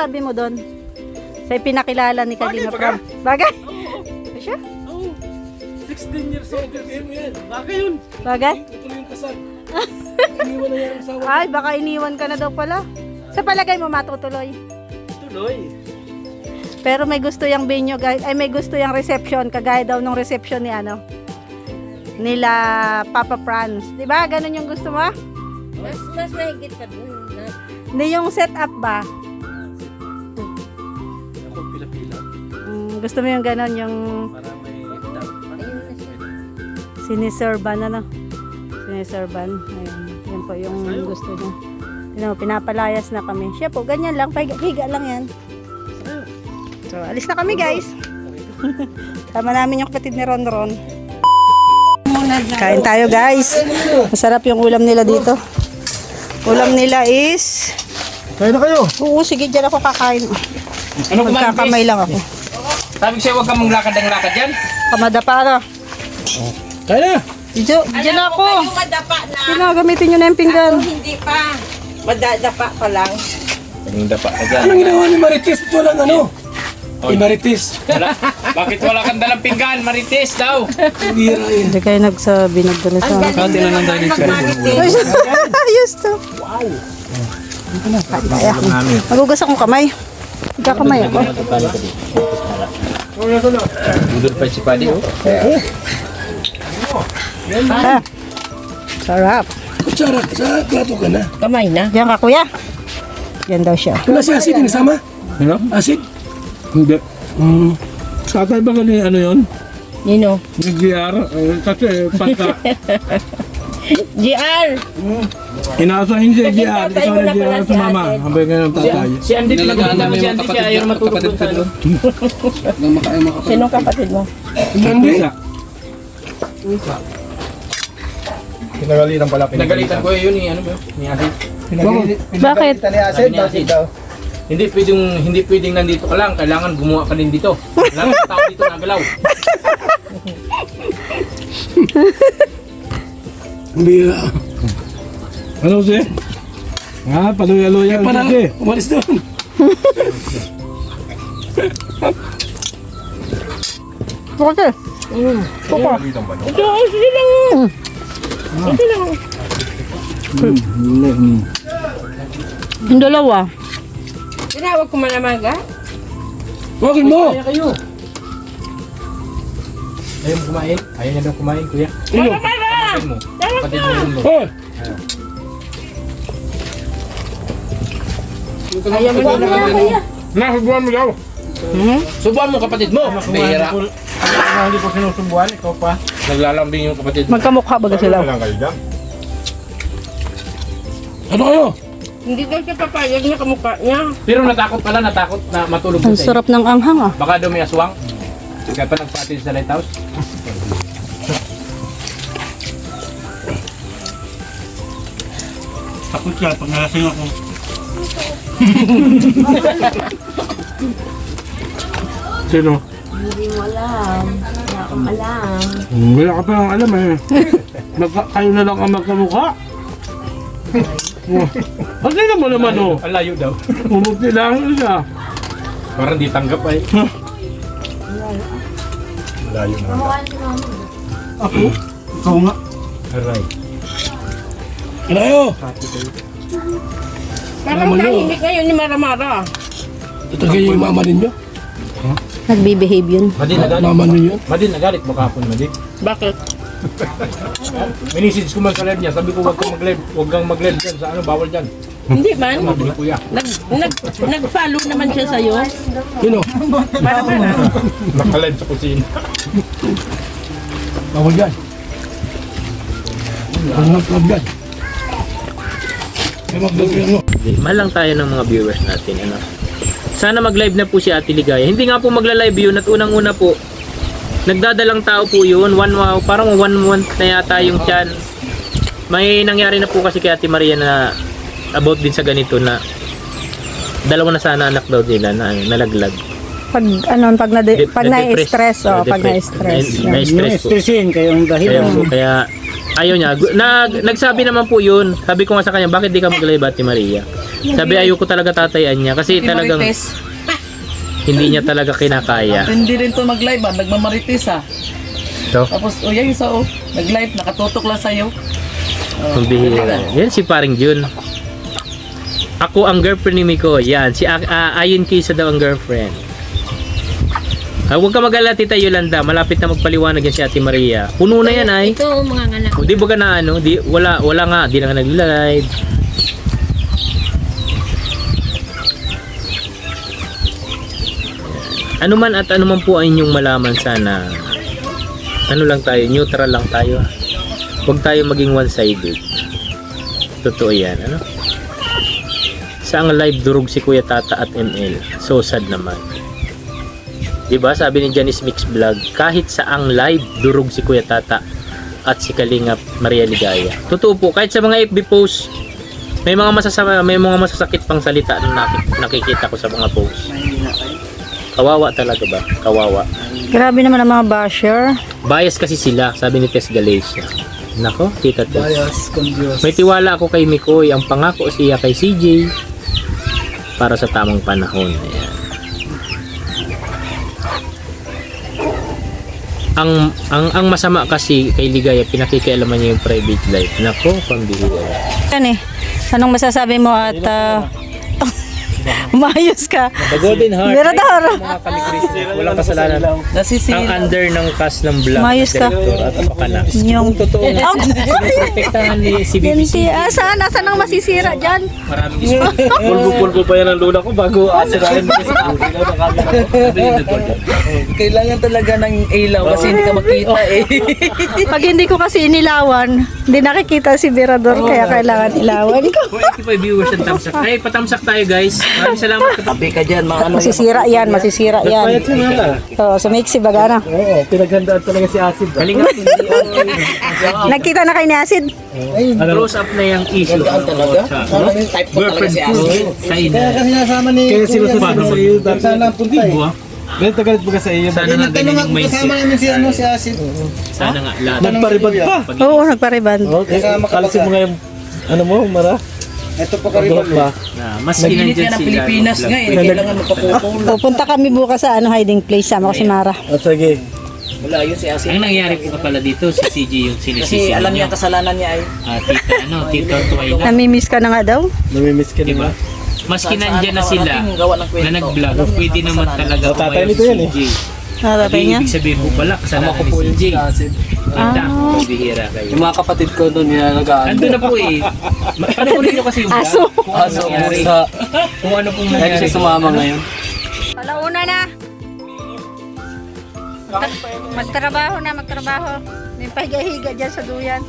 tabi mo doon. Sa pinakilala ni Kalinga Prab. Bagay? Siya? Oo. 16 years old. Kaya mo yan. Baka yun. Bagay? Tutuloy yung kasal. Iniwan na yan ang asawa. Ay, baka iniwan ka na daw pala. Sa palagay mo matutuloy. Tuloy. Pero may gusto yung venue, guys. Ay, may gusto yung reception. Kagaya daw ng reception ni ano. Nila Papa Franz. Diba? Ganun yung gusto mo? Mas mahigit pa dun. Hindi yung setup ba? Ako pila-pila. Gusto mo yung ganun, yung Para may daw. siniserban, ano? Siniserban. Ayun. Yan po yung gusto niya. Tignan mo, pinapalayas na kami. Siya po, ganyan lang. Higa lang yan. So, alis na kami, guys. Tama namin yung kapatid ni Ron Ron. Kain tayo, guys. Masarap yung ulam nila dito. Ulam nila is... Kaya na kayo. Oo, sige, dyan ako kakain. Ano kumain, Magkakamay lang ako. Sabi ko sa'yo, huwag kang maglakad ng lakad yan. Kamada para. Kaya na. Dyan ako. Yung madapa na. Pinagamitin nyo na yung pinggan. Hindi pa. Madadapa pa lang. Anong dapa ka dyan? Anong ginawa ni Marites? Walang ano? Ay, Marites. Bakit wala kang dalang pinggan? Marites daw. Bira yan. Hindi kayo nagsabi, nagdala sa akin. Kati na lang tayo ni Sir. Ayos to. Wow. Magugas akong kamay. Magkakamay ako. Budod pa si Paddy, oh. Ah, sarap. Kutsara, sa plato ka na. Kamay na. Diyan ka, kuya. Yan daw siya. Wala si asid, sama? Ano? Asid? Hindi. Sa akin ba ganun ano yun? Nino? Nag-GR? Kasi pagka GR! inaasahin siya GR, ikaw na GR sa mama. Habang ganun tatay. Si Andy, pinagdaan namin si Andy, siya ayaw matulog doon sa ano. Sinong kapatid mo? Hindi. Pinagalitan pala. Pinagalitan ko yun ni ano ba? Ni Asid. Bakit? Sabi ni Asid. Hindi pwedeng nandito ka lang, kailangan gumawa ka din dito. Kailangan sa tao dito nagalaw. Bira. Ano siya? Ah, paluya-luya. Parang umalis doon. Bakit? Ito, sige lang. Ito lang. Yung dalawa. Tinawag ko malamaga. Huwagin mo. Kaya kayo. Ayaw mo kumain? Ayaw niya daw kumain, kuya. Ino. Kapatid mo. Kapatid mo yun. Hoy. Ayaw mo na. Nakabuhan mo daw. Subuan mo kapatid mo. Bihira. Hindi ko sinusubuhan, ikaw pa. Naglalambing yung kapatid mo. Magkamukha ba sila? Ano kayo? Hindi daw siya papayag niya kamukha niya. Pero natakot pala, natakot na matulog Ang doon sa sarap ng anghang ah. Baka daw may aswang. Kaya pa nagpatid sa lighthouse. Takot siya pag nalasing ako. Sino? Hindi mo alam. Wala akong alam. Wala ka pa ng alam eh. Kayo na lang ang magkamukha. Ang sino mo naman oh. Ang layo daw. Umukti lang siya. Parang di tanggap ay. Ako? Ikaw nga. Aray. Ano kayo? Parang tahimik ngayon ni Maramara. Ito kayo yung mama ninyo? Nagbibehave yun. Madin nagalit. Mama ninyo? Madin nagalit mo kahapon, Madin. Bakit? Minisage ko man sa live niya. Sabi ko huwag kang mag-live dyan sa ano, bawal dyan. Hindi man. Sabi ni kuya. Nag-follow naman siya sa'yo. Sino? Maramara. Naka-live sa kusina. Bawal yan. Bawal yan. Mahal lang tayo ng mga viewers natin. Ano? Sana mag-live na po si Ate Ligaya. Hindi nga po magla-live yun at unang-una po nagdadalang tao po yun. Parang 1 month na yata yung tiyan. May nangyari na po kasi kay Ate Maria na about din sa ganito na dalawa na sana anak daw nila na nalaglag. Pag na-stress, oh, pag na-stress. Na-stress po. Stressin kayong Kaya ayaw niya. Nagsabi naman po yun. Sabi ko nga sa kanya, bakit di ka mag-live Ate Maria? Sabi ayoko talaga tatayan niya kasi talagang Marites. hindi niya talaga kinakaya. Hindi rin to mag-live ah, nagmamarites ah. So, Tapos, yan isa oh, nag-live, nakatutok lang sa'yo. ang bihira. Yan si paring Jun. Ako ang girlfriend ni Miko. Yan, si Ayon Kisa daw ang girlfriend. Huwag ka mag-alala, Tita Yolanda. Malapit na magpaliwanag yan si Ate Maria. Puno na yan ay. Ito, mga anak. Di ba ka na ano? Wala nga. Di na nga nag-live. Ano man at ano man po ang inyong malaman, sana ano lang tayo, neutral lang tayo. Huwag tayo maging one-sided. Totoo yan, ano? Sa ang live durog si Kuya Tata at ML. So sad naman. Diba sabi ni Janice Mix Vlog, kahit sa ang live durog si Kuya Tata at si Kalingap Maria Ligaya. Totoo po, kahit sa mga FB post, may mga masasakit pang salita na nakikita ko sa mga post. Kawawa talaga ba? Kawawa. Grabe naman ang mga basher. Bias kasi sila, sabi ni Tess Galicia. Nako, Tita Tess. Bias, convious. May tiwala ako kay Mikoy, ang pangako siya kay CJ para sa tamang panahon. Ayan. Ang masama kasi kay Ligaya, pinakikialaman niya yung private life. Nako, pambihira. Yan eh. Anong masasabi mo at umayos ka? The Golden Heart. Mirador. Mga kami-Christian, walang kasalanan. Ang Nasisira. under ng cast ng vlog, Umayos ka. director at pakana. Yung Totoo nga. Protektahan ni si BBC. Saan ang masisira dyan? Maraming Pulbo-pulbo pa yan ang lula ko bago asirahin ko sa Kailangan talaga ng ilaw kasi hindi ka makita eh. Pag hindi ko kasi inilawan, hindi nakikita si Mirador, kaya kailangan ilawan ko. 45 viewers ang tamsak. Ay, patamsak tayo guys. Maraming salamat. Tabi ka dyan, mga ano. Masisira yan. Oo, sumiksi baga na. Oo, pinaghandaan talaga si Acid. Kalinga. Nagkita na kayo ni Acid? Close up na yung issue. Type ko talaga si Asin. China. Sinasama ni kaya sinusunod sa iyo. Sana ang punta eh. Galit na galit ba ka sa iyo? Sana nga ganyan yung mindset. namin si ano si Acid. Sana nga lahat. Nagparibad pa. Oo, nagpariban. Kalisin mo nga yung ano mo, Mara. Ito pa karibad ba? Mas Init kinandyan nga ng sila. Pilipinas nga eh. Kailangan magpapupol. Pupunta kami bukas sa hiding place. Sama ko si Mara. Sige. Wala yun si Asin. Ang nangyari po pala dito, si CJ yung sinisisi. Kasi alam niya ang kasalanan niya ay. Tita Twilight. Namimiss ka na nga daw? Namimiss ka Diba? na. Maski nandyan na sila gawa ng kwento. na nag-vlog, pwede naman talaga tatay pumayo nito si yan eh. CJ. Natatay niya? Ibig sabihin po pala, kasalanan ni CJ. Kita, bihira kayo. Yung mga kapatid ko doon nilalagaan. Ando na po eh. Panoorin nyo kasi yung vlog. Aso. Kung ano nangyari. Kung ano pong Kaya nangyari. siya sumama ngayon. Palauna na. Magtrabaho na, magtrabaho. May pahiga-higa dyan sa duyan.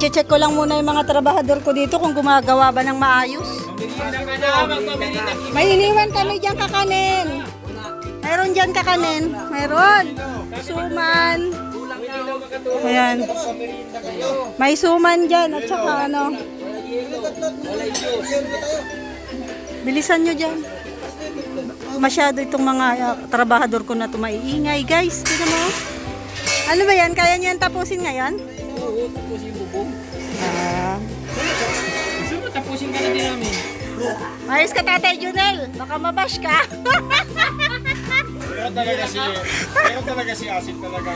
Check ko lang muna yung mga trabahador ko dito kung gumagawa ba ng maayos. May iniwan kami dyan kakanin. Meron dyan kakanin. Meron. Suman. Ayan. May suman dyan at saka ano. Bilisan nyo dyan. Masyado itong mga trabahador ko na ito maiingay, guys. Tignan mo. Ano ba yan? Kaya nyo yan tapusin ngayon? Oo, tapos yung bubong. Gusto mo, tapusin ka na din namin. Ayos ka, Tatay Junel. Baka mabash ka. Meron talaga si Acid talaga.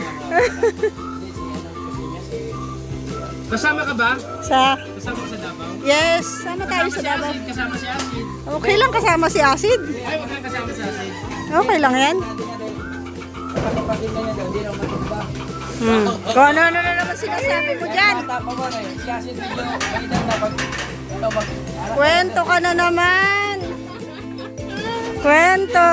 Kasama ka ba? Kasama ka sa Davao? Yes, sama tayo sa Davao. Kasama si Acid. Okay lang kasama si Acid. Ay, wag kang kasama si Acid. Okay lang yan. Kung ano na naman sinasabi mo dyan. Kwento ka na naman. Kwento.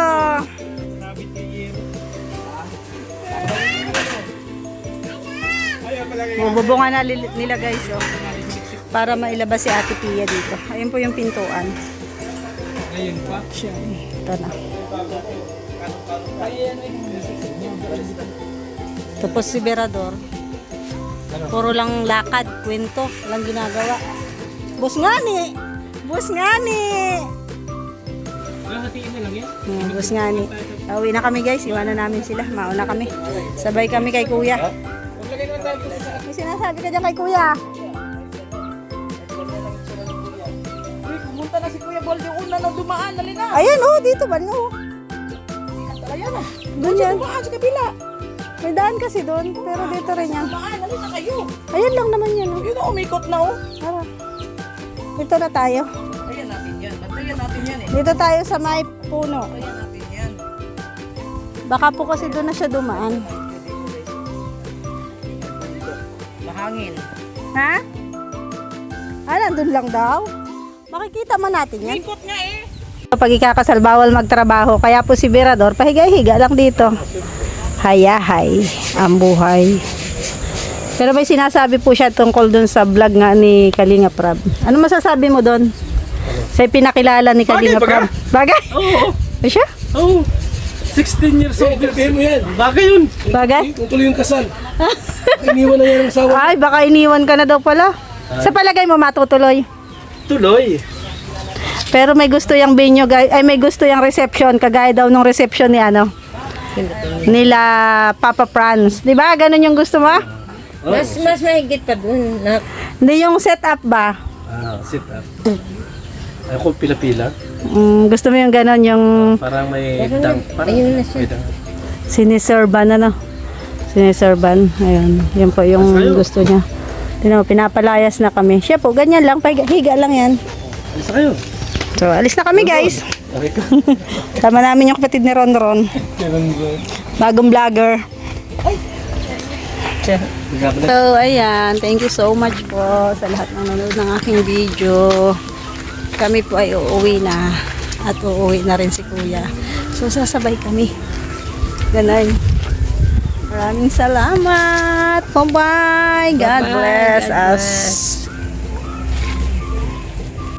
Bubunga na nila guys oh. Para mailabas si Ate Pia dito. Ayun po yung pintuan. Ayun pa. Siya, ito na. Tapos si Berador. Puro lang lakad, kwento, walang ginagawa. Boss nga ni! Boss nga ni! Hatiin na lang yan. Boss nga ni. Uwi na kami guys, iwanan namin sila. Mauna kami. Sabay kami kay Kuya. May sinasabi ka dyan kay Kuya. na nang dumaan. Dali na. Ayan oh, dito ba no? Ayan na. Doon yan. Dumaan sa kabila. May daan kasi doon, pero dito rin yan. Dumaan. Dali na kayo. Ayan lang naman yan oh. Yun na, umikot na oh. Tara. Dito na tayo. Ayan natin yan. Bantayan natin yan eh. Dito tayo sa may puno. Bantayan natin yan. Baka po kasi doon na siya dumaan. Mahangin. Ha? Ah, nandun lang daw? Makikita man natin yan. Umikot nga eh. Pag ikakasal, bawal magtrabaho. Kaya po si Virador, pahiga-higa lang dito. Hayahay ang buhay. Pero may sinasabi po siya tungkol dun sa vlog nga ni Kalinga Prab. Ano masasabi mo dun? Sa pinakilala ni Kalinga Prab. Bagay? Oo. Ba siya? Oo. 16 years old. Interviewin mo yan. Bagay yun. Bagay? Kung tuloy yung kasal. Iniwan na yan ang asawa. Ay, baka iniwan ka na daw pala. Sa palagay mo matutuloy. Tuloy. Pero may gusto yung venue, guys. Ay, may gusto yung reception. Kagaya daw nung reception ni ano? Nila Papa Franz. Di ba? Ganun yung gusto mo? Mas mahigit pa dun. Hindi yung setup ba? Sit up. Ako pila-pila. Gusto mo yung ganun yung Parang may dang. Parang Ayun na siya. may dang. siniserban ano? Siniserban. Ayun. Yan po yung gusto niya. Tingnan mo, pinapalayas na kami. Siya po, ganyan lang. Higa lang yan. Alis na kayo. So, alis na kami guys. Okay ka. Tama namin yung kapatid ni Ron Ron. Bagong vlogger. So, ayan. Thank you so much po sa lahat ng nanonood ng aking video. Kami po ay uuwi na. At uuwi na rin si Kuya. So, sasabay kami. Ganun. Maraming salamat. Bye-bye. God bless us.